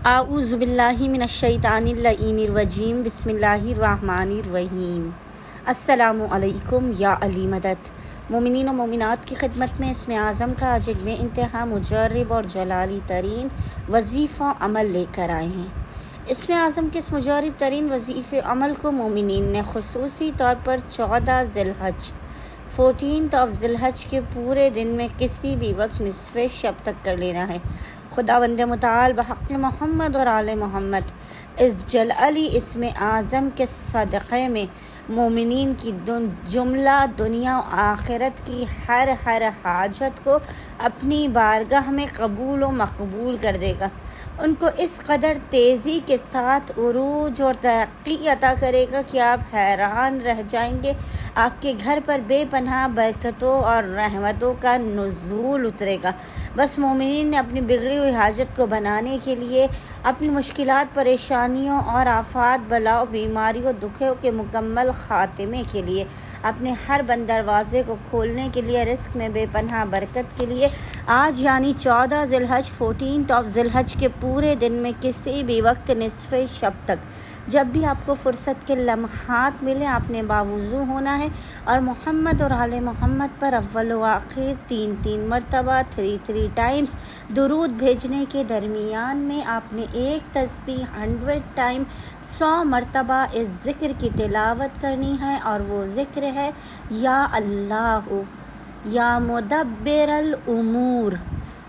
आऊज़ु बिल्लाहि मिनश्शैतानिर्रजीम बिस्मिल्लाहिर्रहमानिर्रहीम। अस्सलामु अलैकुम या अली मदद। मोमिनीन और मोमिनात की खिदमत में इसमें आज़म का आज एक बेइंतहा मुजर्रब और जलाली तरीन वजीफ़ा अमल लेकर आए हैं। इसमें आज़म के इस मुजर्रब तरीन वजीफ़े अमल को मोमिनीन ने खुसूसी तौर पर 14 ज़िलहज 14 ज़िलहज के पूरे दिन में किसी भी वक्त निस्फ़े शब तक कर लेना है। खुदावंद मुताल बहक़ मोहम्मद और आले मोहम्मद इस जलाली इसमें आज़म के सदक़े में मोमिनीन की जुमला दुनिया और आखिरत की हर हाजत को अपनी बारगाह में कबूल व मकबूल कर देगा। उनको इस कदर तेज़ी के साथ उरूज और तरक्की अता करेगा कि आप हैरान रह जाएंगे। आपके घर पर बेपनाह बरकतों और रहमतों का नुज़ूल उतरेगा। बस मोमिनीन ने अपनी बिगड़ी हुई हाजत को बनाने के लिए, अपनी मुश्किलात, परेशानियों और आफात, बलाओं, बीमारियों, दुखों के मुकम्मल ख़ात्मे के लिए, अपने हर बंद दरवाज़े को खोलने के लिए, रिस्क में बेपनाह बरकत के लिए आज यानी 14 ज़िलहज 14 ज़िलहज के पूरे दिन में किसी भी वक्त निस्फ़े शब तक जब भी आपको फ़ुर्सत के लम्हात मिले आपने बावुज़ू होना है और मोहम्मद और आले मोहम्मद पर अव्वल व आखिर 3 मरतबा 3 टाइम्स दुरूद भेजने के दरमियान में आपने एक तस्बीह 100 टाइम 100 मरतबा इस ज़िक्र की तिलावत करनी है और वो ज़िक्र है या अल्लाह या मुदब्बिरल उमूर,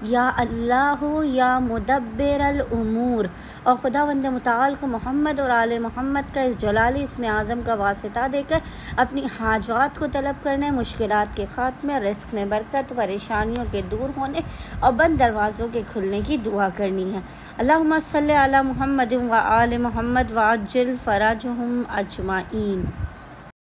या अल्लाह या मुदब्बिरल उमूर। और खुदावंद मुताल को मोहम्मद और आले मोहम्मद का इस जलाली इसमें आज़म का वास्ता देकर अपनी हाजात को तलब करने, मुश्किलात के ख़ात्मे, रिस्क में बरकत, परेशानियों के दूर होने और बंद दरवाज़ों के खुलने की दुआ करनी है। अल्लाहुम्मा सल्लि अला मुहम्मद व आले मोहम्मद व अज्जिल फ़रजहुम अजमाइन।